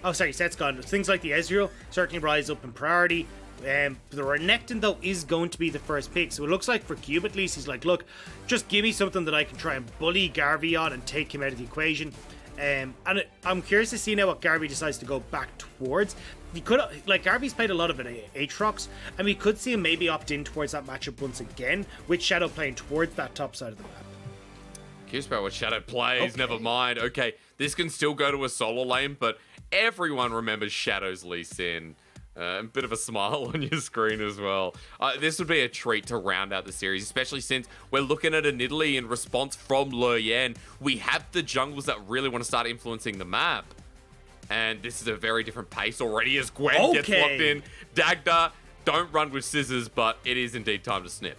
Oh, sorry, set's gone. Things like the Ezreal certainly rise up in priority. The Renekton, though, is going to be the first pick. So it looks like for Cube, at least, he's like, look, just give me something that I can try and bully Garvey on and take him out of the equation. And I'm curious to see now what Garvey decides to go back towards. He could, like, Garvey's played a lot of it at Aatrox, and we could see him maybe opt in towards that matchup once again, with Shadow playing towards that top side of the map. Curious about what Shadow plays, never mind. Okay, this can still go to a solo lane, but everyone remembers Shadow's Lee Sin. A bit of a smile on your screen as well. This would be a treat to round out the series, especially since we're looking at a Nidalee in response from Leyan. We have the jungles that really want to start influencing the map. And this is a very different pace already as Gwen gets locked in. Dagda, don't run with scissors, but it is indeed time to snip.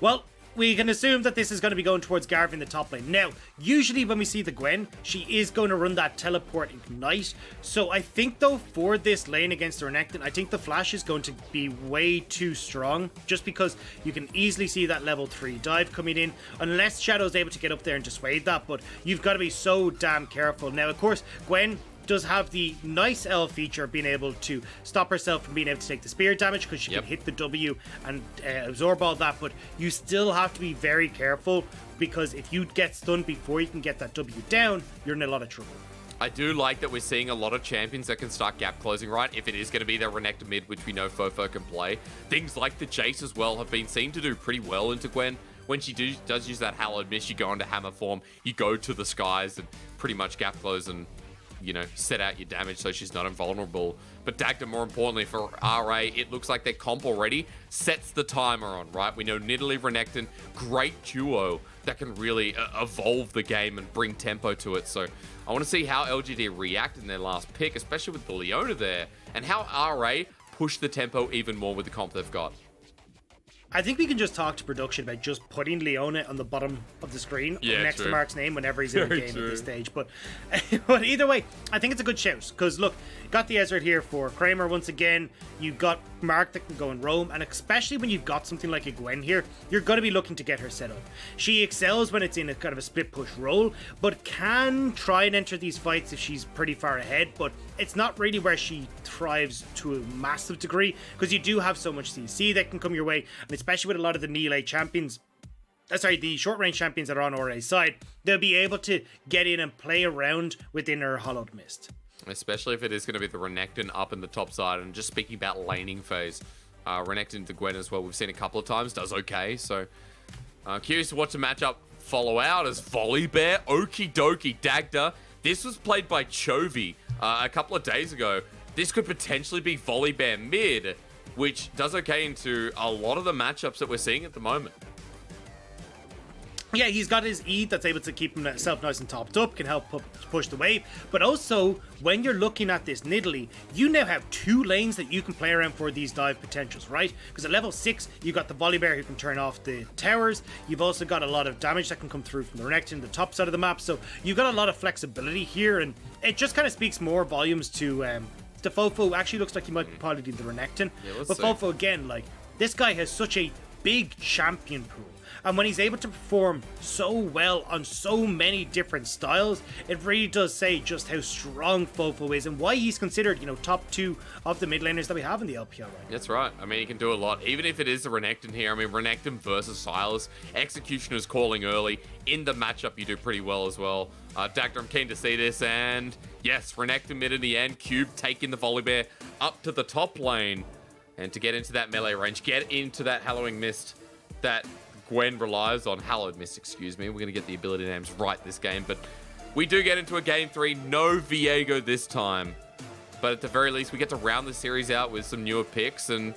Well, we can assume that this is going to be going towards Garvey in the top lane. Now, usually when we see the Gwen, she is going to run that teleport ignite. So I think, though, for this lane against the Renekton, I think the flash is going to be way too strong, just because you can easily see that level 3 dive coming in, unless Shadow's able to get up there and dissuade that. But you've got to be so damn careful. Now, of course, Gwen does have the nice L feature of being able to stop herself from being able to take the spear damage, because she can hit the W and absorb all that, but you still have to be very careful, because if you get stunned before you can get that W down, you're in a lot of trouble. I do like that we're seeing a lot of champions that can start gap closing, right? If it is going to be their Renekton mid, which we know FoFo can play. Things like the Jace as well have been seen to do pretty well into Gwen. When she does use that Hallowed Mist, you go into hammer form, you go to the skies and pretty much gap close and, you know, set out your damage so she's not invulnerable. But Dagda, more importantly for RA, it looks like their comp already sets the timer on, right? We know Nidalee, Renekton, great duo that can really evolve the game and bring tempo to it. So I want to see how LGD react in their last pick, especially with the Leona there, and how RA push the tempo even more with the comp they've got. I think we can just talk to production about just putting Leona on the bottom of the screen next to Mark's name whenever he's in the game at this stage. But either way, I think it's a good shout, because look, got the Ezreal here for Kramer once again. You've got Mark that can go and roam, and especially when you've got something like a Gwen here, you're going to be looking to get her set up. She excels when it's in a kind of a split push role, but can try and enter these fights if she's pretty far ahead, but it's not really where she thrives to a massive degree, because you do have so much CC that can come your way, and especially with a lot of the melee champions, the short range champions that are on RA's side, they'll be able to get in and play around within her Hallowed Mist. Especially if it is going to be the Renekton up in the top side. And just speaking about laning phase, Renekton to Gwen as well, we've seen a couple of times, does okay. So curious to watch the matchup follow out as Volbiear, okie dokie, Dagda. This was played by Chovy a couple of days ago. This could potentially be Volbiear mid, which does okay into a lot of the matchups that we're seeing at the moment. Yeah, he's got his E that's able to keep himself nice and topped up, can help push the wave. But also, when you're looking at this Nidalee, you now have 2 lanes that you can play around for these dive potentials, right? Because at level 6, you've got the Volbiear who can turn off the towers. You've also got a lot of damage that can come through from the Renekton, the top side of the map. So you've got a lot of flexibility here, and it just kind of speaks more volumes to FoFo. Actually looks like he might be piloting the Renekton. Yeah, but FoFo, again, like, this guy has such a big champion pool. And when he's able to perform so well on so many different styles, it really does say just how strong FoFo is and why he's considered, you know, top 2 of the mid laners that we have in the LPL right now. That's right. I mean, he can do a lot. Even if it is the Renekton here, I mean, Renekton versus Sylas, Executioner's calling early. In the matchup, you do pretty well as well. Dagda, I'm keen to see this. And yes, Renekton mid in the end. Cube taking the Volbiear up to the top lane. And to get into that melee range, get into that Hallowing Mist that Gwen relies on. Hallowed Mist, excuse me. We're going to get the ability names right this game. But we do get into a game 3. No Viego this time. But at the very least, we get to round the series out with some newer picks. And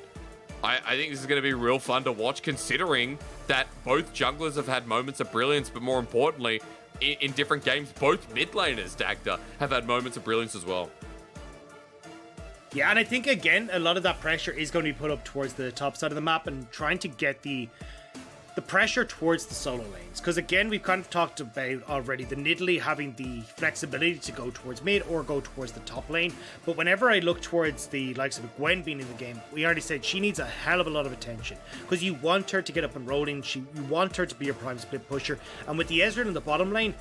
I think this is going to be real fun to watch, considering that both junglers have had moments of brilliance. But more importantly, in different games, both mid laners, Dagda, have had moments of brilliance as well. Yeah, and I think, again, a lot of that pressure is going to be put up towards the top side of the map and trying to get the pressure towards the solo lanes. Because, again, we've kind of talked about already the Nidalee having the flexibility to go towards mid or go towards the top lane. But whenever I look towards the likes of Gwen being in the game, we already said she needs a hell of a lot of attention. Because you want her to get up and rolling. You want her to be your prime split pusher. And with the Ezreal in the bottom lane,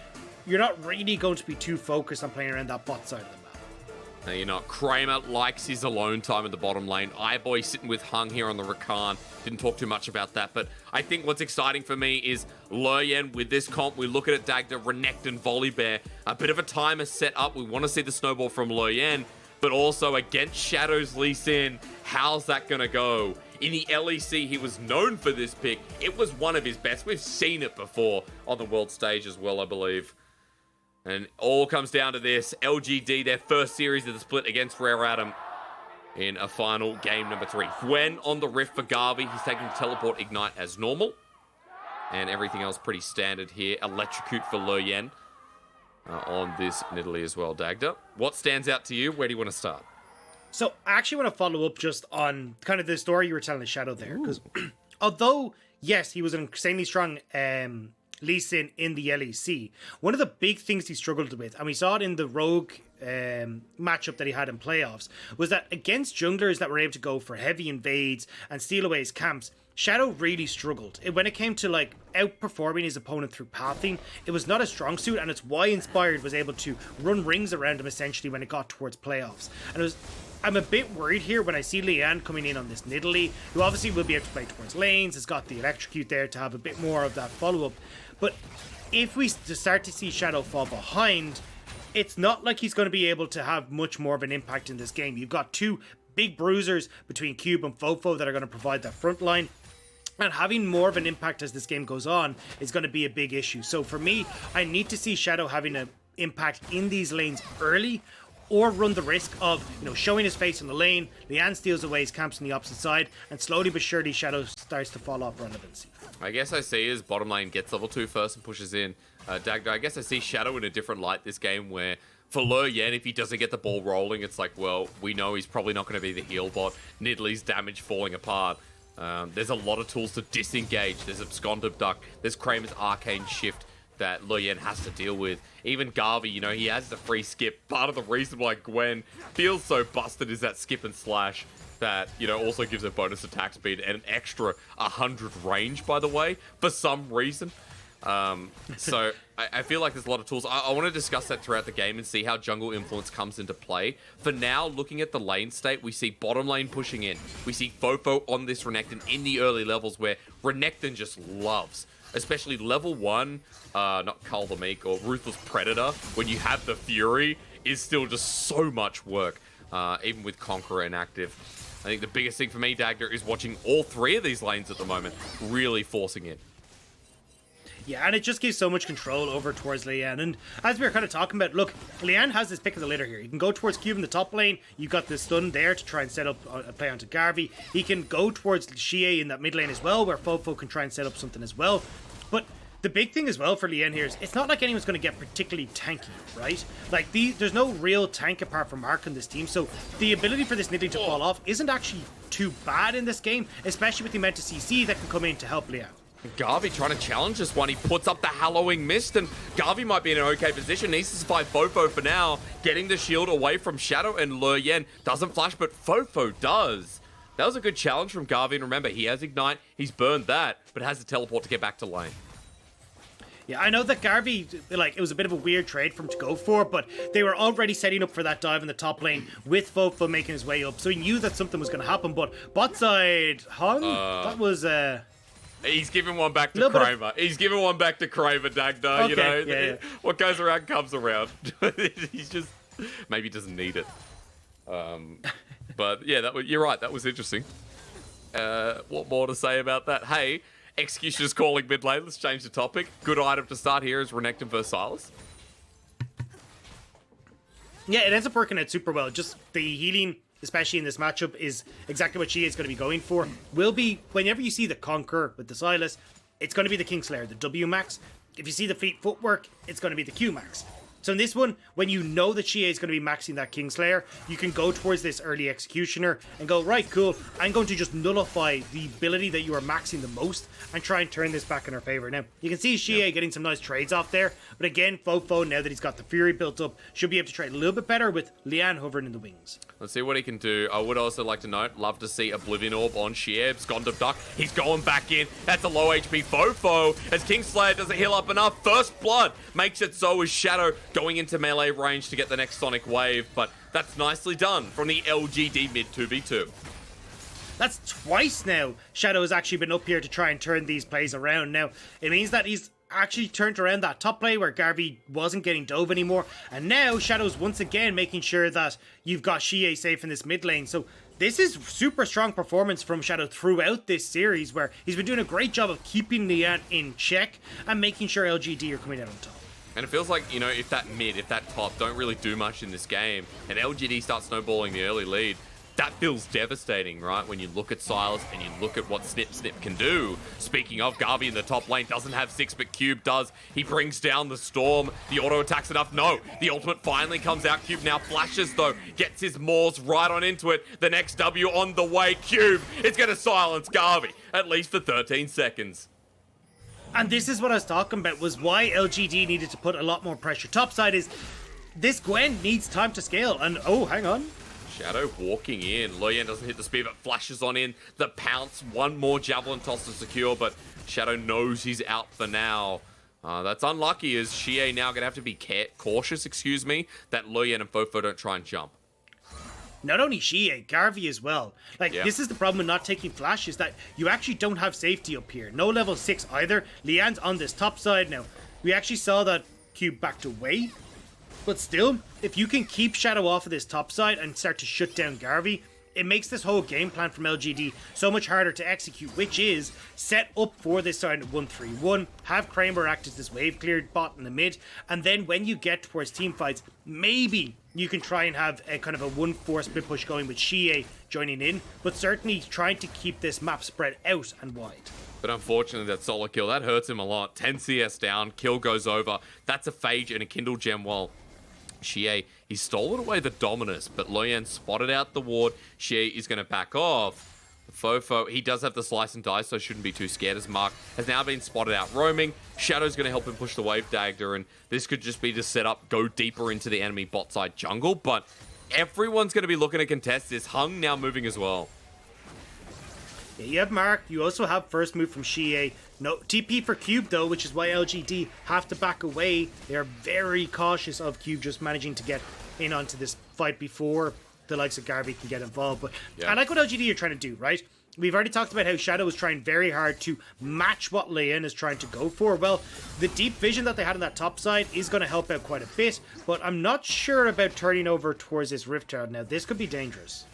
you're not really going to be too focused on playing around that bot side of the map. No, you're not. Kramer likes his alone time in the bottom lane. iBoy sitting with Hung here on the Rakan. Didn't talk too much about that, but I think what's exciting for me is Leyan with this comp. We look at it, Dagda, Renekton, Volbiear. A bit of a timer set up. We want to see the snowball from Leyan, but also against Shadow's Lee Sin. How's that going to go? In the LEC, he was known for this pick. It was one of his best. We've seen it before on the world stage as well, I believe. And all comes down to this. LGD, their first series of the split against Rare Adam in a final game number 3. Gwen on the Rift for Garvey. He's taking Teleport Ignite as normal. And everything else pretty standard here. Electrocute for Leyan on this Nidalee as well. Dagda, what stands out to you? Where do you want to start? So I actually want to follow up just on kind of the story you were telling the Shadow there. Because although, yes, he was an insanely strong Lee Sin in the LEC, one of the big things he struggled with, and we saw it in the Rogue matchup that he had in playoffs, was that against junglers that were able to go for heavy invades and steal away his camps, Shadow really struggled. When it came to like outperforming his opponent through pathing, it was not a strong suit, and it's why Inspired was able to run rings around him essentially when it got towards playoffs. And I'm a bit worried here when I see Leyan coming in on this Nidalee, who obviously will be able to play towards lanes, has got the electrocute there to have a bit more of that follow-up. But if we start to see Shadow fall behind, it's not like he's going to be able to have much more of an impact in this game. You've got two big bruisers between Cube and FoFo that are going to provide that front line. And having more of an impact as this game goes on is going to be a big issue. So for me, I need to see Shadow having an impact in these lanes early, or run the risk of, showing his face in the lane, Leyan steals away his camps on the opposite side, and slowly but surely Shadow starts to fall off relevancy. I guess I see his bottom lane gets level 2 first and pushes in. Dagda, I guess I see Shadow in a different light this game, where for Leyan, if he doesn't get the ball rolling, it's like, well, we know he's probably not going to be the heal bot. Nidalee's damage falling apart. There's a lot of tools to disengage. There's Abscond Abduct. There's Kramer's Arcane Shift that Leyan has to deal with. Even Garvey, he has the free skip. Part of the reason why Gwen feels so busted is that skip and slash that, also gives a bonus attack speed and an extra 100 range, by the way, for some reason. So I feel like there's a lot of tools. I want to discuss that throughout the game and see how jungle influence comes into play. For now, looking at the lane state, we see bottom lane pushing in. We see FoFo on this Renekton in the early levels, where Renekton just loves, especially level 1, not Cull the Meek or Ruthless Predator, when you have the Fury, is still just so much work, even with Conqueror inactive. I think the biggest thing for me, Dagda, is watching all 3 of these lanes at the moment really forcing in. Yeah, and it just gives so much control over towards Leyan. And as we were kind of talking about, look, Leyan has this pick of the litter here. He can go towards Cube in the top lane. You've got the stun there to try and set up a play onto Garvey. He can go towards Xiye in that mid lane as well, where FoFo can try and set up something as well. But the big thing as well for Leyan here is it's not like anyone's going to get particularly tanky, right? Like, there's no real tank apart from Mark on this team, so the ability for this Nidalee to fall off isn't actually too bad in this game, especially with the amount of CC that can come in to help Leyan. Garvey trying to challenge this one. He puts up the Hallowing Mist, and Garvey might be in an okay position. Needs to survive FoFo for now, getting the shield away from Shadow, and Leyan doesn't flash, but FoFo does. That was a good challenge from Garvey, and remember, he has Ignite, he's burned that, but has the teleport to get back to lane. Yeah, I know that Garvey, it was a bit of a weird trade for him to go for, but they were already setting up for that dive in the top lane with FoFo making his way up, so he knew that something was going to happen, but bot side, Hung, that was... He's giving one back to Kramer. He's giving one back to Kramer, Dagda. Okay, yeah. What goes around comes around. He's just... Maybe he doesn't need it. But yeah, you're right. That was interesting. What more to say about that? Hey, Executioner's calling mid lane. Let's change the topic. Good item to start here is Renekton versus Sylas. Yeah, it ends up working out super well. Just the healing, especially in this matchup, is exactly what Xiye is going to be going for. Will be, whenever you see the Conquer with the Sylas, it's going to be the Kingslayer, the W max. If you see the Fleet Footwork, it's going to be the Q max. So in this one, when you know that Xiye is going to be maxing that Kingslayer, you can go towards this early Executioner and go, right, cool, I'm going to just nullify the ability that you are maxing the most and try and turn this back in our favor. Now, you can see Xiye getting some nice trades off there, but again, FoFo, now that he's got the Fury built up, should be able to trade a little bit better with Leyan hovering in the wings. Let's see what he can do. I would also like to note, love to see Oblivion Orb on Xiye. Abscond Abduct, he's going back in. That's a low HP FoFo, as Kingslayer doesn't heal up enough. First Blood makes it so is Shadow going into melee range to get the next Sonic Wave, but That's nicely done from the LGD mid 2v2. That's twice now Shadow has actually been up here to try and turn these plays around. Now, it means that he's actually turned around that top play where Garvey wasn't getting dove anymore. And now Shadow's once again making sure that you've got Xiye safe in this mid lane. So this is super strong performance from Shadow throughout this series, where he's been doing a great job of keeping Leyan in check and making sure LGD are coming out on top. And it feels like, you know, if that mid, if that top don't really do much in this game, and LGD starts snowballing the early lead, that feels devastating, right? When you look at Sylas and you look at what Snip can do. Speaking of, Garvey in the top lane doesn't have 6, but Cube does. He brings down the Storm. The auto attacks enough. No, the ultimate finally comes out. Cube now flashes, though. Gets his Maws right on into it. The next W on the way. Cube is going to silence Garvey, at least for 13 seconds. And this is what I was talking about, was why LGD needed to put a lot more pressure. Topside is, this Gwen needs time to scale. And, oh, hang on. Shadow walking in. Leyan doesn't hit the speed, but flashes on in. The pounce. One more javelin toss to secure, but Shadow knows he's out for now. That's unlucky, as Xiye now going to have to be cautious, that Leyan and FoFo don't try and jump. Not only Xiye, Garvey as well. Like, Yeah. This is the problem with not taking flashes, that you actually don't have safety up here. No level 6 either. Leyan's on this top side now. We actually saw that Cube backed away. But still, if you can keep Shadow off of this top side and start to shut down Garvey, it makes this whole game plan from LGD so much harder to execute, which is set up for this side 1-3-1, have Kramer act as this wave cleared bot in the mid, and then when you get towards team fights, maybe you can try and have a kind of a 1-4 split push going with Xiye joining in, but certainly trying to keep this map spread out and wide. But unfortunately, that solo kill, that hurts him a lot. 10 CS down, kill goes over. That's a Phage and a Kindle Gem. While Xiye, he stole away the Dominus, but Leyan spotted out the ward. Xiye is going to back off. FoFo, he does have the slice and dice, so shouldn't be too scared, as Mark has now been spotted out roaming. Shadow's going to help him push the wave Dagda, and this could just be to set up, go deeper into the enemy bot side jungle, but everyone's going to be looking to contest this. Hung now moving as well. Yeah, you have Mark, you also have first move from Xiye. No TP for Cube though, which is why LGD have to back away. They are very cautious of Cube just managing to get in onto this fight before the likes of Garvey can get involved. But yeah. I like what LGD are trying to do, right? We've already talked about how Shadow is trying very hard to match what Leyan is trying to go for. Well, the deep vision that they had on that top side is going to help out quite a bit, but I'm not sure about turning over towards this Rift Herald now. This could be dangerous.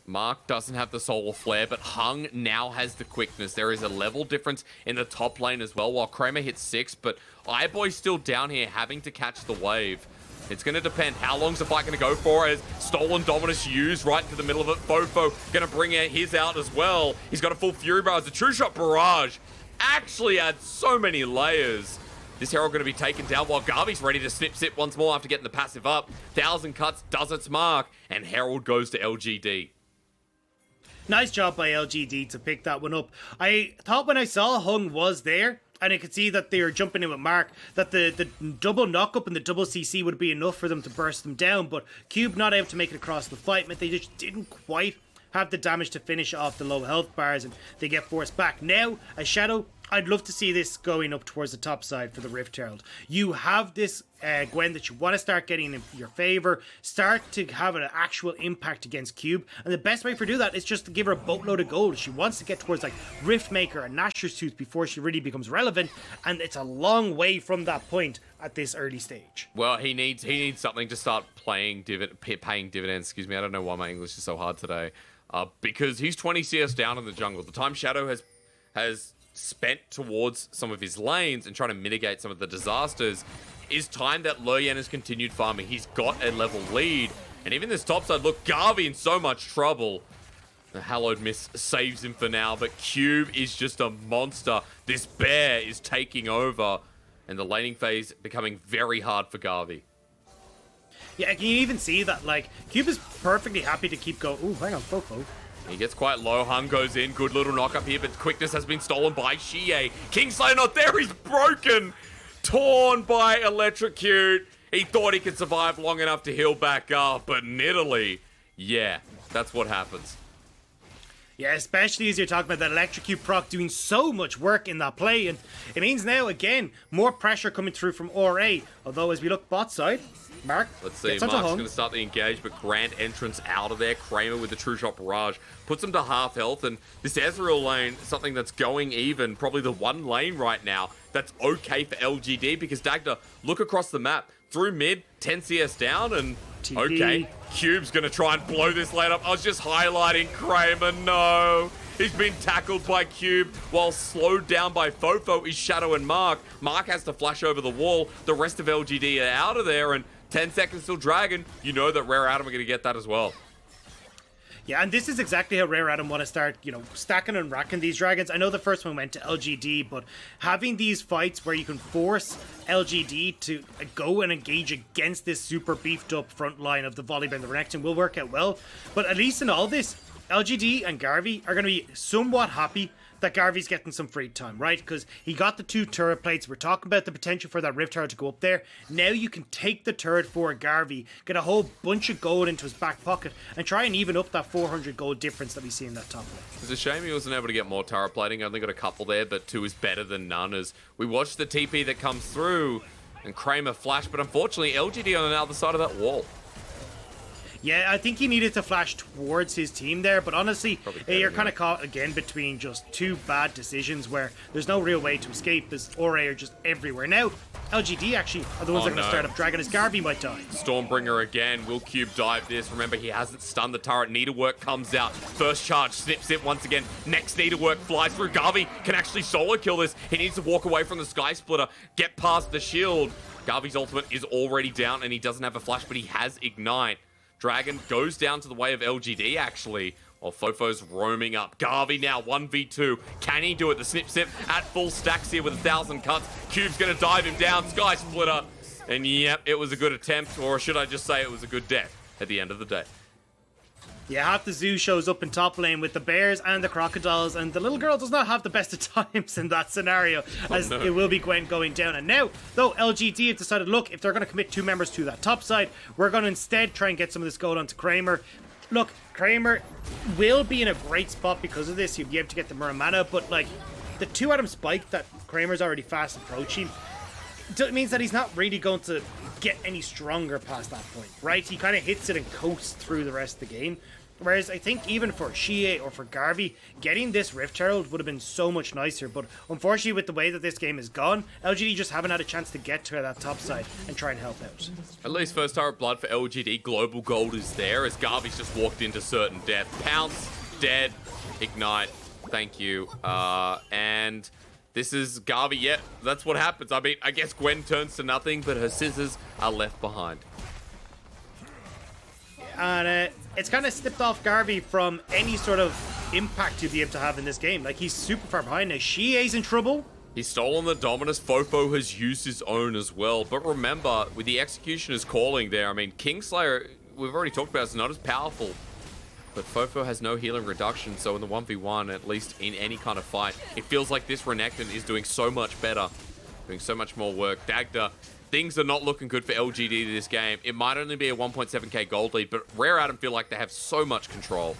Mark doesn't have the Solar Flare, but Hung now has the quickness. There is a level difference in the top lane as well, while Kramer hits 6, but iBoy's still down here having to catch the wave. It's going to depend how long's the fight going to go for, as Stolen Dominus used right to the middle of it. FoFo going to bring his out as well. He's got a full Fury Barrage. The True Shot Barrage actually adds so many layers. This Herald going to be taken down while Garvey's ready to snip once more after getting the passive up. 1,000 cuts does its mark, and Herald goes to LGD. Nice job by LGD to pick that one up. I thought when I saw Hung was there, and I could see that they were jumping in with Mark, that the double knock-up and the double CC would be enough for them to burst them down, but Cube not able to make it across the fight meant they just didn't quite have the damage to finish off the low health bars, and they get forced back. Now, as Shadow, I'd love to see this going up towards the top side for the Rift Herald. You have this Gwen that you want to start getting in your favor, start to have an actual impact against Cube, and the best way for do that is just to give her a boatload of gold. She wants to get towards like Riftmaker and Nashor's Tooth before she really becomes relevant, and it's a long way from that point at this early stage. Well, he needs something to start paying dividends. Excuse me, I don't know why my English is so hard today. Because he's 20 CS down in the jungle. The time Shadow has spent towards some of his lanes and trying to mitigate some of the disasters is time that Leyan has continued farming. He's got a level lead, and even this top side, look, Garvey in so much trouble. The Hallowed Mist saves him for now, but Cube is just a monster. This bear is taking over, and the laning phase becoming very hard for Garvey. Yeah, can you even see that, like, Cube is perfectly happy to keep going. Ooh, hang on, FoFo. He gets quite low. Hung goes in. Good little knock up here, but quickness has been stolen by Xiye. Kingslayer not there. He's broken. Torn by Electrocute. He thought he could survive long enough to heal back up, but Nidalee, yeah, that's what happens. Yeah, especially as you're talking about that Electrocute proc doing so much work in that play, and it means now, again, more pressure coming through from RA. Although, as we look bot side, Mark, Let's see, gets onto Mark's home. going to start the engage, but grand entrance out of there. Kramer with the True Shot Barrage puts him to half health, and this Ezreal lane, something that's going even, probably the one lane right now that's okay for LGD, because Dagda, look across the map, through mid, 10 CS down, and okay, Cube's going to try and blow this lane up. I was just highlighting Kramer, no. He's been tackled by Cube while slowed down by FoFo is Shadow and Mark. Mark has to flash over the wall. The rest of LGD are out of there, and 10 seconds till Dragon. You know that Rare Atom are going to get that as well. Yeah, and this is exactly how Rare Atom want to start, stacking and racking these dragons. I know the first one went to LGD, but having these fights where you can force LGD to go and engage against this super beefed up front line of the Volbiear and the Renekton will work out well. But at least in all this, LGD and Garvey are going to be somewhat happy that Garvey's getting some free time, right? Because he got the 2 turret plates. We're talking about the potential for that Rift turret to go up there. Now you can take the turret for Garvey, get a whole bunch of gold into his back pocket, and try and even up that 400 gold difference that we see in that top lane. It's a shame he wasn't able to get more turret plating. Only got a couple there, but 2 is better than none. As we watch the TP that comes through, and Kramer flash, but unfortunately LGD on the other side of that wall. Yeah, I think he needed to flash towards his team there, but honestly, you're kind of caught again between just 2 bad decisions where there's no real way to escape as Ore are just everywhere. Now, LGD actually are the ones that are going to start up Dragon as Garvey might die. Stormbringer again. Will Cube dive this? Remember, he hasn't stunned the turret. Needlework comes out. First charge, snips it once again. Next Needlework flies through. Garvey can actually solo kill this. He needs to walk away from the Sky Splitter, get past the shield. Garvey's ultimate is already down, and he doesn't have a flash, but he has Ignite. Dragon goes down to the way of LGD, actually, while FoFo's roaming up. Garvey now, 1v2. Can he do it? The snip at full stacks here with 1,000 cuts. Cube's going to dive him down. Sky Splitter. And yep, it was a good attempt, or should I just say it was a good death at the end of the day. Yeah, half the zoo shows up in top lane with the bears and the crocodiles, and the little girl does not have the best of times in that scenario, as it will be Gwen going down. And now, though, LGD have decided, look, if they're going to commit 2 members to that top side, we're going to instead try and get some of this gold onto Kramer. Look, Kramer will be in a great spot because of this. He'll be able to get the Muramana, but, like, the 2-atom spike that Kramer's already fast approaching, it means that he's not really going to get any stronger past that point, right? He kind of hits it and coasts through the rest of the game. Whereas I think even for Xiye or for Garvey, getting this Rift Herald would have been so much nicer. But unfortunately, with the way that this game is gone, LGD just haven't had a chance to get to that top side and try and help out. At least first turret blood for LGD. Global gold is there as Garvey's just walked into certain death. Pounce, dead, Ignite, thank you. And this is Garvey. Yeah, that's what happens. I mean, I guess Gwen turns to nothing, but her scissors are left behind. And it's kind of slipped off Garvey from any sort of impact he'd be able to have in this game. Like, he's super far behind now. Xie's in trouble. He's stolen the Dominus. FoFo has used his own as well. But remember, with the Executioner's calling there, I mean, Kingslayer, we've already talked about, it's not as powerful. But FoFo has no healing reduction, so in the 1v1, at least in any kind of fight, it feels like this Renekton is doing so much better, doing so much more work. Dagda, things are not looking good for LGD this game. It might only be a 1.7k gold lead, but Rare Atom feel like they have so much control.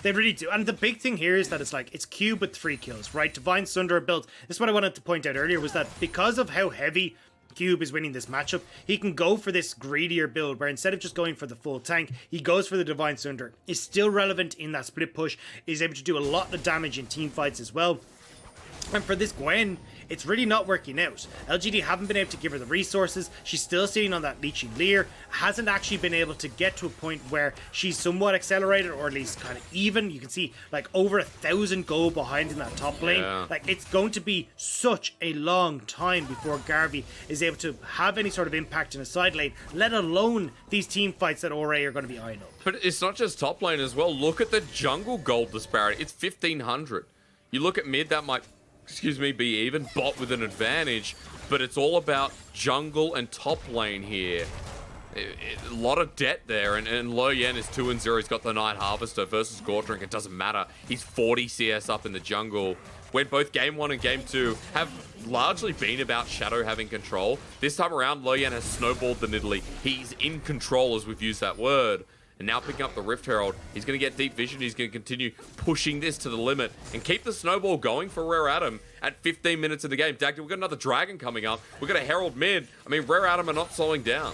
They really do. And the big thing here is that it's Cube with 3 kills, right? Divine Sunder built. This is what I wanted to point out earlier, was that because of how heavy Cube is winning this matchup, he can go for this greedier build where instead of just going for the full tank, he goes for the Divine Sunder. Is still relevant in that split push, is able to do a lot of damage in team fights as well. And for this Gwen, it's really not working out. LGD haven't been able to give her the resources. She's still sitting on that leeching Leer. Hasn't actually been able to get to a point where she's somewhat accelerated, or at least kind of even. You can see like over 1,000 gold behind in that top lane. Yeah. Like, it's going to be such a long time before Garvey is able to have any sort of impact in a side lane, let alone these team fights that Ore are going to be eyeing up. But it's not just top lane as well. Look at the jungle gold disparity. It's 1,500. You look at mid, that might, be even, bot with an advantage, but it's all about jungle and top lane here. A lot of debt there, and Leyan is 2-0. He's got the Night Harvester versus Gordrink. It doesn't matter. He's 40 CS up in the jungle. When both Game 1 and Game 2 have largely been about Shadow having control, this time around, Leyan has snowballed the Nidalee. He's in control, as we've used that word. And now picking up the Rift Herald, he's going to get deep vision. He's going to continue pushing this to the limit and keep the snowball going for Rare Atom at 15 minutes of the game. Dagda, we've got another Dragon coming up. We've got a Herald mid. I mean, Rare Atom are not slowing down.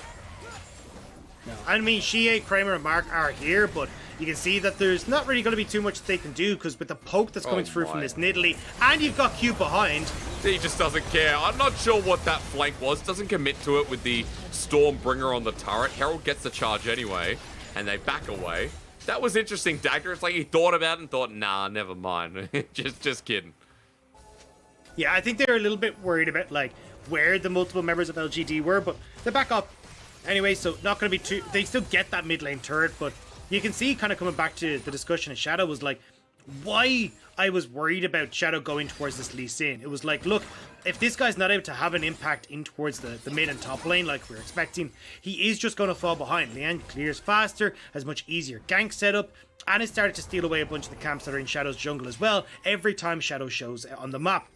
I mean, Xiye, Kramer, and Mark are here, but you can see that there's not really going to be too much they can do, because with the poke that's coming through from this Nidalee, and you've got Q behind. He just doesn't care. I'm not sure what that flank was. Doesn't commit to it with the Stormbringer on the turret. Herald gets the charge anyway, and they back away. That was interesting, Dagda. It's like he thought about it and thought, nah, never mind. just kidding. Yeah, I think they're a little bit worried about, like, where the multiple members of LGD were, but they're back up. Anyway, so not going to be too... They still get that mid lane turret, but you can see kind of coming back to the discussion, and Shadow was like, why I was worried about Shadow going towards this Lee Sin. It was like, look, if this guy's not able to have an impact in towards the mid and top lane like we're expecting, he is just going to fall behind. Leyan clears faster, has much easier gank setup, and has started to steal away a bunch of the camps that are in Shadow's jungle as well every time Shadow shows on the map.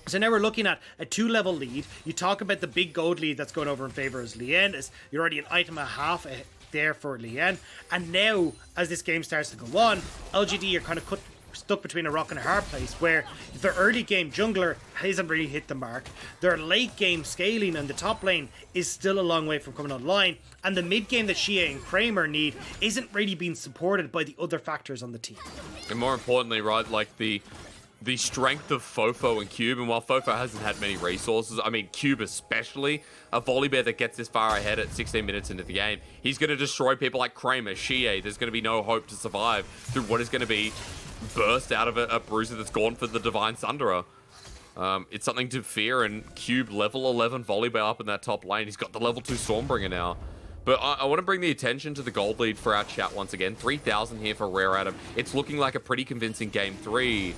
So now we're looking at a 2-level lead. You talk about the big gold lead that's going over in favor of Leyan. You're already an item and a half there for Leyan. And now, as this game starts to go on, LGD are kind of stuck between a rock and a hard place, where their early game jungler hasn't really hit the mark. Their late game scaling on the top lane is still a long way from coming online. And the mid game that Xiye and Kramer need isn't really being supported by the other factors on the team. And more importantly, right, like the strength of FoFo and Cube, and while FoFo hasn't had many resources, I mean, Cube especially, a Volbiear that gets this far ahead at 16 minutes into the game, he's going to destroy people like Kramer, Xiye. There's going to be no hope to survive through what is going to be burst out of a bruiser that's gone for the Divine Sunderer. It's something to fear, and Cube level 11 Volbiear up in that top lane. He's got the level 2 Stormbringer now. But I want to bring the attention to the gold lead for our chat once again. 3,000 here for Rare Adam. It's looking like a pretty convincing game 3.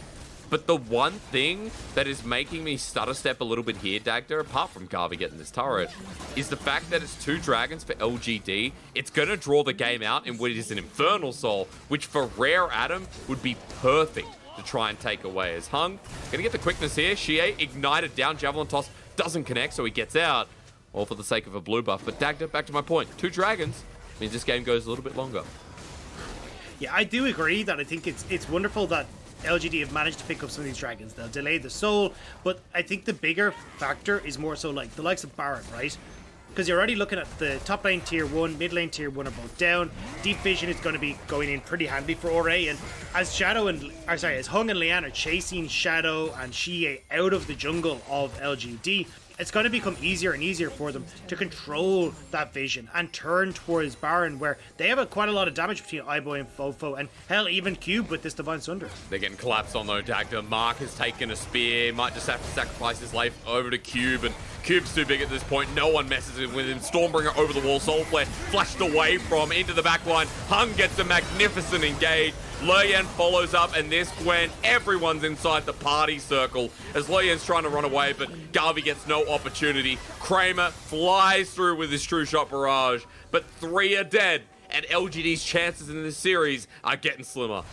But the one thing that is making me stutter step a little bit here, Dagda, apart from Garvey getting this turret, is the fact that it's 2 dragons for LGD. It's going to draw the game out in what is an Infernal Soul, which for Rare Adam would be perfect to try and take away. As Hung, going to get the quickness here. Xiye ignited down, Javelin Toss doesn't connect, so he gets out. All for the sake of a blue buff. But Dagda, back to my point, 2 dragons means this game goes a little bit longer. Yeah, I do agree that I think it's wonderful that LGD have managed to pick up some of these dragons. They'll delay the soul, but I think the bigger factor is more so like the likes of Baron, right? Because you're already looking at the top lane tier 1, mid lane tier 1 are both down. Deep Vision is going to be going in pretty handy for Ore, and as Hung and Leyan are chasing Shadow and Xiye out of the jungle of LGD, it's going to become easier and easier for them to control that vision and turn towards Baron, where they have quite a lot of damage between iBoy and FoFo, and hell, even Cube with this Divine Sunder. They're getting collapsed on though, Dagda. Mark has taken a spear, might just have to sacrifice his life over to Cube, and Cube's too big at this point. No one messes with him. Stormbringer over the wall, Soul Flare flashed away from into the back line. Hung gets a magnificent engage. Leyan follows up, and this Gwen, everyone's inside the party circle as Leyan's trying to run away, but Garvey gets no opportunity. Kramer flies through with his True Shot barrage, but 3 are dead, and LGD's chances in this series are getting slimmer.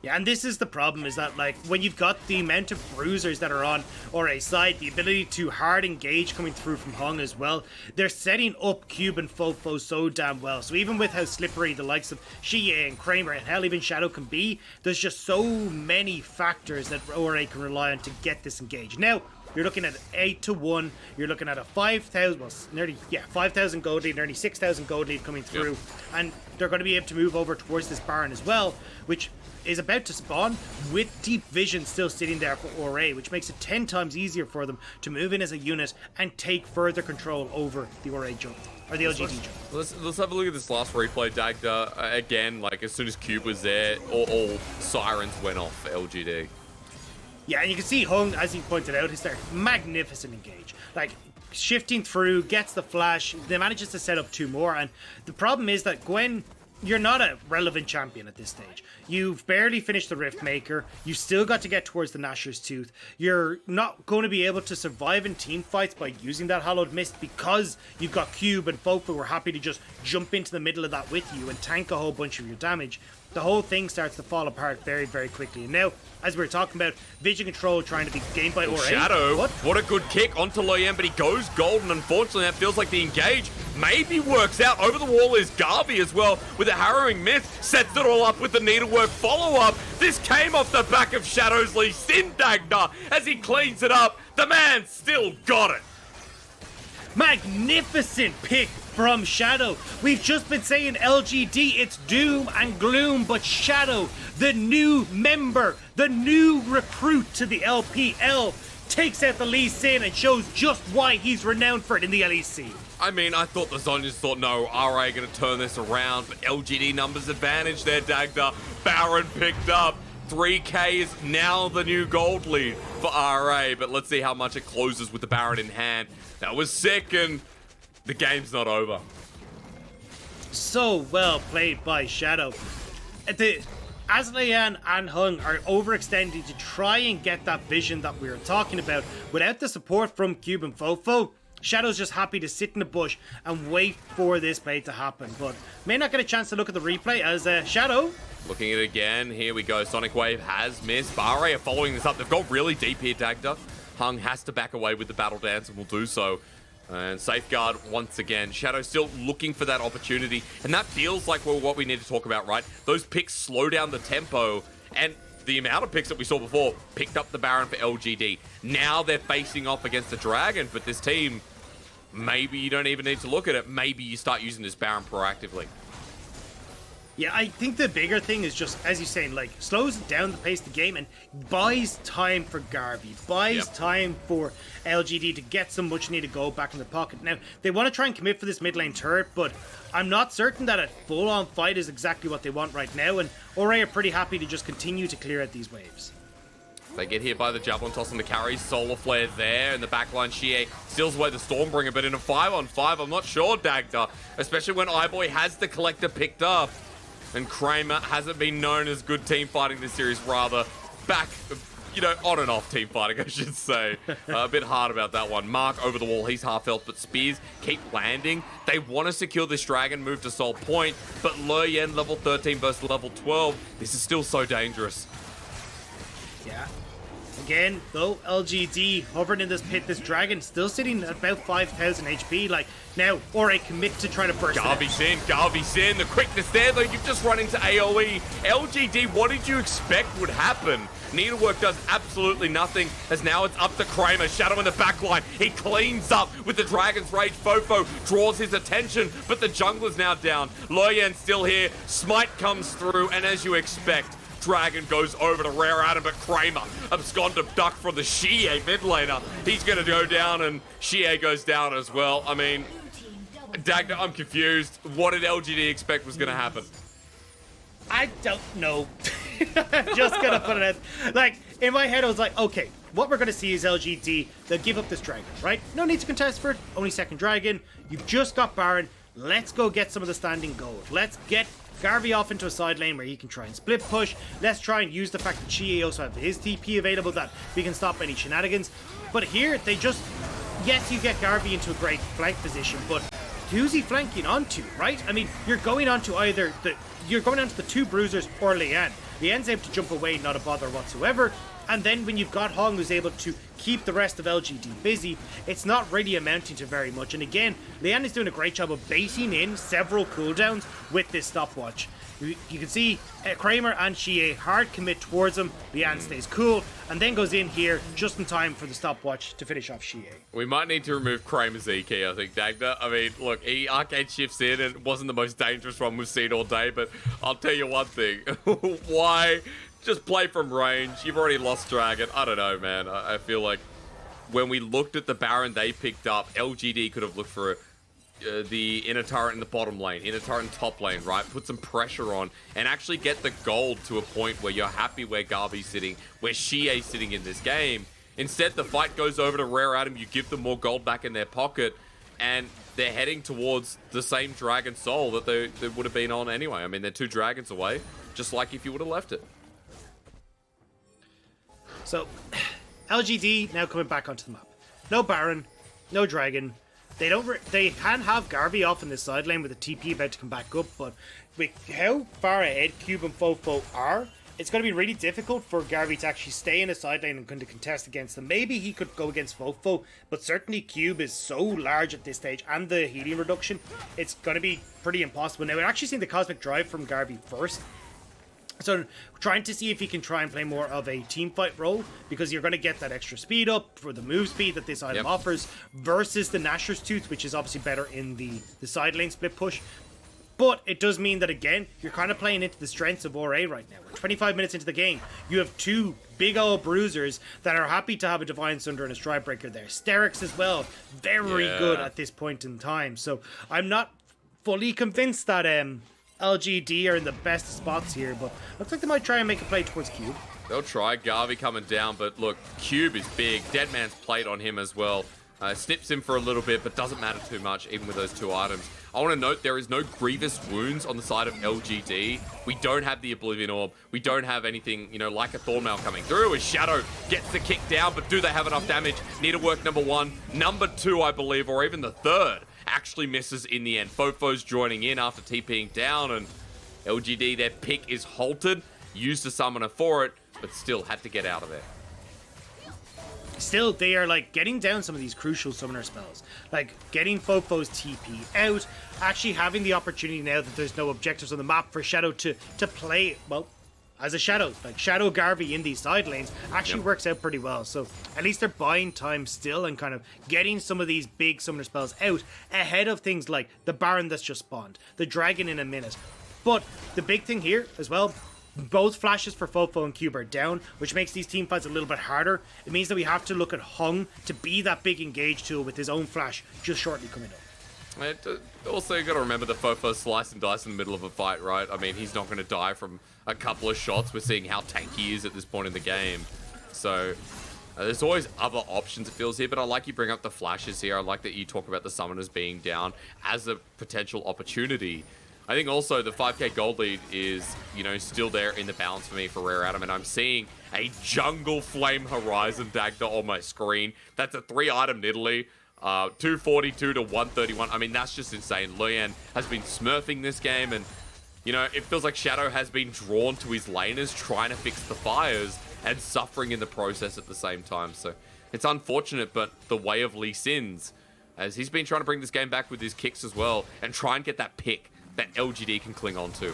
Yeah, and this is the problem, is that, like, when you've got the amount of bruisers that are on Ore's side, the ability to hard engage coming through from Hung as well, they're setting up Cube and FoFo so damn well. So even with how slippery the likes of Xiye and Kramer and hell even Shadow can be, there's just so many factors that Ore can rely on to get this engage. Now, you're looking at 8-1. You're looking at a 5,000, well, nearly, 5,000 gold lead, nearly 6,000 gold lead coming through. Yep. And they're going to be able to move over towards this Baron as well, which is about to spawn with Deep Vision still sitting there for Ore, which makes it 10 times easier for them to move in as a unit and take further control over the Ore jungle, or the LGD jungle. Let's have a look at this last replay, Dagda. Again, like, as soon as Cube was there, all sirens went off for LGD. Yeah, and you can see Hung, as he pointed out, is their magnificent engage. Like, shifting through, gets the flash, they manages to set up 2 more, and the problem is that Gwen, you're not a relevant champion at this stage. You've barely finished the Riftmaker. You still got to get towards the Nashor's Tooth. You're not going to be able to survive in team fights by using that Hallowed Mist, because you've got Cube and FoFo who are happy to just jump into the middle of that with you and tank a whole bunch of your damage. The whole thing starts to fall apart very, very quickly. And now, as we were talking about, Vision Control trying to be gained by Ore. Shadow, what a good kick onto Leyan, but he goes golden. Unfortunately, that feels like the engage maybe works out. Over the wall is Garvey as well with a harrowing miss. Sets it all up with the needlework follow-up. This came off the back of Shadow's Lee Sin, Dagda. As he cleans it up, the man still got it. Magnificent pick from Shadow. We've just been saying LGD, it's doom and gloom, but Shadow, the new member, the new recruit to the LPL, takes out the Lee Sin and shows just why he's renowned for it in the LEC. I mean, I thought the Zonyas thought, no, RA going to turn this around, but LGD numbers advantage there, Dagda. Baron picked up. 3K is now the new gold lead for RA, but let's see how much it closes with the Baron in hand. That was sick, and the game's not over. So well played by Shadow. As Leyan and Hung are overextending to try and get that vision that we were talking about, without the support from Cube and FoFo, Shadow's just happy to sit in the bush and wait for this play to happen, but may not get a chance to look at the replay as Shadow. Looking at it again, here we go. Sonic Wave has missed. Barre are following this up. They've got really deep here, Dagda. Hung has to back away with the Battle Dance and will do so. And Safeguard once again. Shadow still looking for that opportunity. And that feels like what we need to talk about, right? Those picks slow down the tempo. And the amount of picks that we saw before picked up the Baron for LGD. Now they're facing off against the Dragon, but this team, maybe you don't even need to look at it. Maybe you start using this Baron proactively. Yeah, I think the bigger thing is just, as you're saying, like, slows down the pace of the game and buys time for Garvey, buys time for LGD to get some much needed gold back in their pocket. Now, they want to try and commit for this mid lane turret, but I'm not certain that a full-on fight is exactly what they want right now, and Ore are pretty happy to just continue to clear out these waves. They get hit by the Javelin Toss and the carry. Solar Flare there in the backline. Xiye steals away the Stormbringer, but in a 5-on-5, I'm not sure, Dagda. Especially when iBoy has the Collector picked up. And Kramer hasn't been known as good team fighting this series, rather back, you know, on and off team fighting, I should say. A bit hard about that one. Mark over the wall, he's half health, but spears keep landing. They want to secure this Dragon, move to Soul Point, but Leyan level 13 versus level 12. This is still so dangerous. Yeah. Again, though, LGD hovering in this pit, this Dragon still sitting at about 5,000 HP. Like, now, Ore commit to trying to burst Garvey's in, the quickness there, though, you've just run into AoE. LGD, what did you expect would happen? Needlework does absolutely nothing, as now it's up to Kramer. Shadow in the backline, he cleans up with the Dragon's Rage. FoFo draws his attention, but the jungler's now down. Leyan still here, Smite comes through, and as you expect, Dragon goes over to Rare Adam, but Kramer absconded duck from the Xiye mid laner. He's going to go down, and Xiye goes down as well. I mean, Dagda, I'm confused. What did LGD expect was going to happen? I don't know. I'm just going to put it out. Like, in my head, I was like, okay, what we're going to see is LGD. They'll give up this Dragon, right? No need to contest for it. Only second Dragon. You've just got Baron. Let's go get some of the standing gold. Let's get Garvey off into a side lane where he can try and split push. Let's try and use the fact that Xiye also has his TP available, that we can stop any shenanigans. But here, they just... Yes, you get Garvey into a great flank position, but who's he flanking onto, right? I mean, you're going onto either the... You're going onto the two bruisers or Leyan. Leyan's able to jump away, not a bother whatsoever. And then when you've got Hong who's able to keep the rest of LGD busy, it's not really amounting to very much. And again, Leyan is doing a great job of baiting in several cooldowns with this stopwatch. You can see Kramer and Xiye hard commit towards him. Leyan stays cool and then goes in here just in time for the stopwatch to finish off Xiye. We might need to remove Kramer's EK, I think, Dagda. I mean, look, he arcade shifts in and it wasn't the most dangerous one we've seen all day, but I'll tell you one thing. Why just play from range? You've already lost Dragon. I don't know, man. I feel like when we looked at the Baron they picked up, LGD could have looked for the inner turret in the bottom lane, inner turret in top lane, right? Put some pressure on and actually get the gold to a point where you're happy where Garvey's sitting, where Xiye's sitting in this game. Instead, the fight goes over to Rare Adam, you give them more gold back in their pocket, and they're heading towards the same Dragon Soul that they would have been on anyway. I mean, they're 2 dragons away, just like if you would have left it. So, LGD now coming back onto the map. No Baron, no Dragon. They can have Garvey off in the side lane with the TP about to come back up, but with how far ahead Cube and FoFo are, it's going to be really difficult for Garvey to actually stay in a side lane and kind of contest against them. Maybe he could go against FoFo, but certainly Cube is so large at this stage, and the healing reduction, it's going to be pretty impossible. Now, we're actually seeing the Cosmic Drive from Garvey first. So trying to see if he can try and play more of a team fight role, because you're going to get that extra speed up for the move speed that this item offers versus the Nashor's Tooth, which is obviously better in the side lane split push. But it does mean that, again, you're kind of playing into the strengths of RA right now. We're 25 minutes into the game. You have two big old bruisers that are happy to have a Divine Sunder and a Stride Breaker there. Hysterics as well. Very good at this point in time. So I'm not fully convinced that LGD are in the best spots here, but looks like they might try and make a play towards Cube. They'll try. Garvey coming down, but look, Cube is big. Deadman's plate on him as well. Snips him for a little bit, but doesn't matter too much, even with those two items. I want to note there is no grievous wounds on the side of LGD. We don't have the Oblivion Orb. We don't have anything, you know, like a Thornmail coming through. As Shadow gets the kick down, but do they have enough damage? Need to work number one. Number two, I believe, or even the third, actually misses in the end. FoFo's joining in after TPing down, and LGD, their pick is halted. Used a summoner for it, but still had to get out of there. Still, they are like getting down some of these crucial summoner spells, like getting FoFo's TP out, actually having the opportunity now that there's no objectives on the map for Shadow to play, well, as a Shadow, like Shadow Garvey in these side lanes actually works out pretty well. So at least they're buying time still and kind of getting some of these big summoner spells out ahead of things like the Baron that's just spawned, the Dragon in a minute. But the big thing here as well, both flashes for FoFo and Cube are down, which makes these team fights a little bit harder. It means that we have to look at Hung to be that big engage tool with his own flash just shortly coming up. Also, you got to remember the FoFo slice and dice in the middle of a fight, right? I mean, he's not going to die from a couple of shots. We're seeing how tanky he is at this point in the game. So there's always other options, it feels here, but I like you bring up the flashes here. I like that you talk about the summoners being down as a potential opportunity. I think also the 5k gold lead is, you know, still there in the balance for me for Rare Adam, and I'm seeing a Jungle Flame Horizon Dagda on my screen. That's a 3-item Nidalee, 242 to 131. I mean, that's just insane. Leyan has been smurfing this game, and, you know, it feels like Shadow has been drawn to his laners, trying to fix the fires, and suffering in the process at the same time. So it's unfortunate, but the way of Lee Sins, as he's been trying to bring this game back with his kicks as well, and try and get that pick that LGD can cling on to.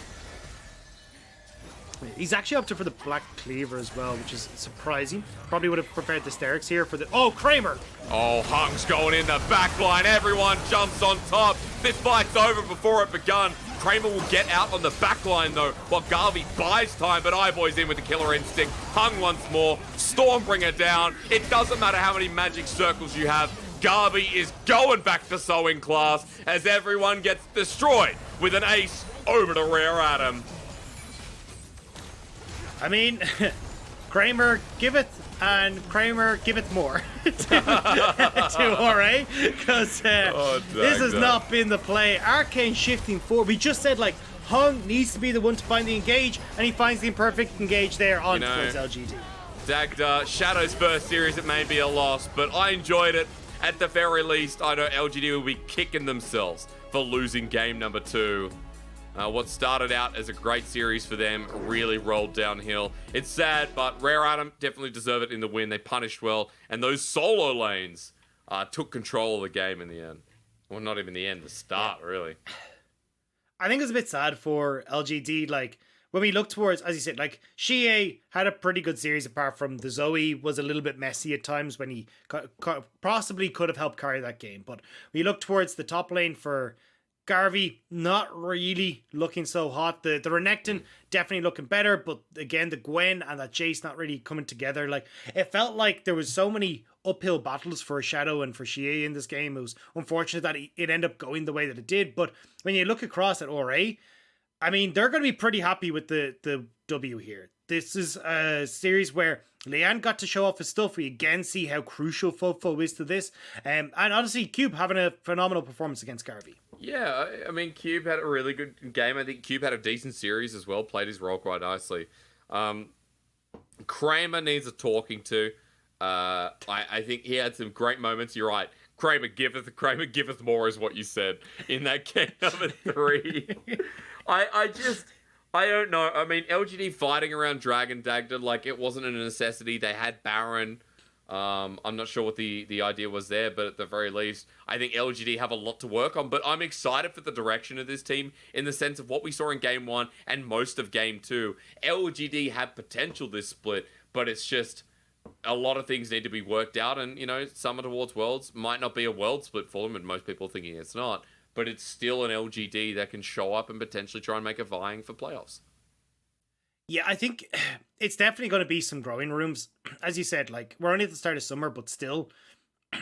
He's actually opted for the Black Cleaver as well, which is surprising. Probably would have preferred the Hysterics here for the... Oh, Kramer! Oh, Hung's going in the back line. Everyone jumps on top. This fight's over before it begun. Kramer will get out on the back line, though, while Garvey buys time, but iBoy's in with the killer instinct. Hung once more. Stormbringer down. It doesn't matter how many magic circles you have. Garvey is going back to sewing class as everyone gets destroyed with an ace over to Rare Adam. I mean, Kramer giveth and Kramer giveth more to RA, because this has not been the play. Arcane shifting forward. We just said, like, Hung needs to be the one to find the engage, and he finds the imperfect engage there on towards LGD. Dagda, Shadow's first series, it may be a loss, but I enjoyed it. At the very least, I know LGD will be kicking themselves for losing game number 2. What started out as a great series for them really rolled downhill. It's sad, but Rare Adam definitely deserve it in the win. They punished well, and those solo lanes took control of the game in the end. Well, not even the end, the start, really. I think it's a bit sad for LGD, like, when we look towards, as you said, like, Xiye had a pretty good series apart from the Zoe was a little bit messy at times when he possibly could have helped carry that game. But when you look towards the top lane for Garvey, not really looking so hot. The Renekton definitely looking better, but again, the Gwen and that Jace not really coming together. Like, it felt like there was so many uphill battles for Shadow and for Xiye in this game. It was unfortunate that it ended up going the way that it did. But when you look across at RA, I mean, they're going to be pretty happy with the W here. This is a series where Leyan got to show off his stuff. We again see how crucial FoFo is to this. And honestly, Cube having a phenomenal performance against Garvey. Yeah, I mean, Cube had a really good game. I think Cube had a decent series as well, played his role quite nicely. Kramer needs a talking to. I think he had some great moments. You're right. Kramer giveth more is what you said in that game number 3. I don't know. I mean, LGD fighting around Dragon Dagda, like, it wasn't a necessity. They had Baron. I'm not sure what the idea was there, but at the very least, I think LGD have a lot to work on. But I'm excited for the direction of this team in the sense of what we saw in Game 1 and most of Game 2. LGD had potential this split, but it's just a lot of things need to be worked out. And, you know, Summer towards Worlds might not be a world split for them, and most people are thinking it's not. But it's still an LGD that can show up and potentially try and make a vying for playoffs. Yeah, I think it's definitely going to be some growing rooms. As you said, like, we're only at the start of summer, but still,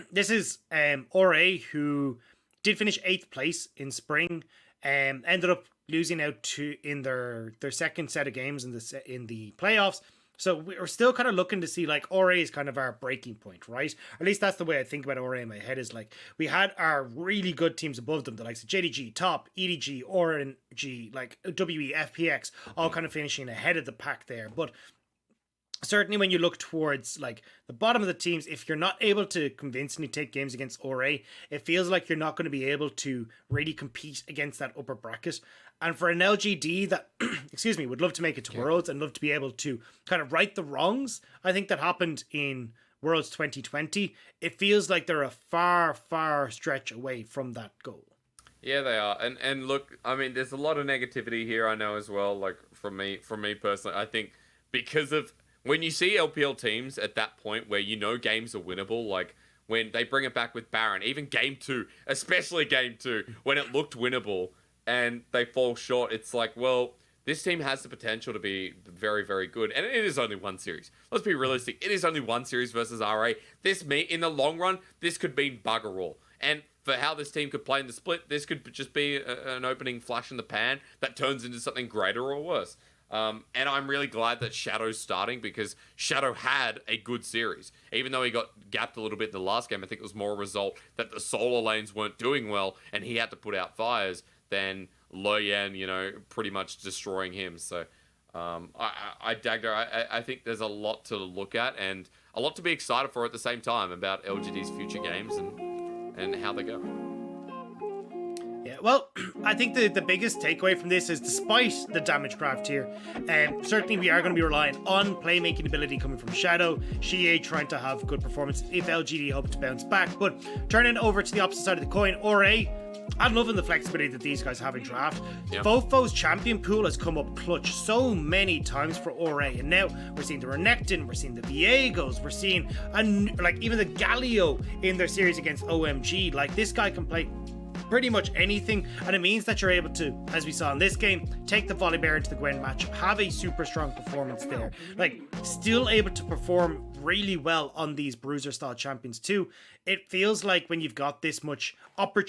this is RA, who did finish 8th place in spring, ended up losing out to in their second set of games in the playoffs. So we're still kind of looking to see, like, RA is kind of our breaking point, right? Or at least that's the way I think about RA in my head, is like, we had our really good teams above them, the likes of JDG, Top, EDG, RNG, like WE, FPX, all kind of finishing ahead of the pack there. But certainly when you look towards, like, the bottom of the teams, if you're not able to convincingly take games against RA, it feels like you're not going to be able to really compete against that upper bracket. And for an LGD that, excuse me, would love to make it to Worlds and love to be able to kind of right the wrongs, I think that happened in Worlds 2020, it feels like they're a far, far stretch away from that goal. Yeah, they are. And look, I mean, there's a lot of negativity here, I know as well, like, from me personally. I think because of when you see LPL teams at that point where you know games are winnable, like when they bring it back with Baron, even Game 2, especially Game 2, when it looked winnable and they fall short, it's like, well, this team has the potential to be very, very good. And it is only one series. Let's be realistic. It is only one series versus RA. In the long run, this could mean bugger all. And for how this team could play in the split, this could just be an opening flash in the pan that turns into something greater or worse. And I'm really glad that Shadow's starting, because Shadow had a good series. Even though he got gapped a little bit in the last game, I think it was more a result that the solo lanes weren't doing well and he had to put out fires than Leyan, you know, pretty much destroying him. So Dagda, I think there's a lot to look at and a lot to be excited for at the same time about LGD's future games and how they go. Yeah, well, I think the biggest takeaway from this is, despite the damage craft here, certainly we are going to be relying on playmaking ability coming from Shadow, Xiye trying to have good performances if LGD hope to bounce back. But turning over to the opposite side of the coin, RA, I'm loving the flexibility that these guys have in draft. Yeah. FoFo's champion pool has come up clutch so many times for RA, and now we're seeing the Renekton, we're seeing the Viegos, we're seeing like even the Galio in their series against OMG. Like, this guy can play pretty much anything, and it means that you're able to, as we saw in this game, take the Volbiear into the Gwen match, have a super strong performance there, like still able to perform really well on these bruiser style champions too. It feels like when you've got this much opportunity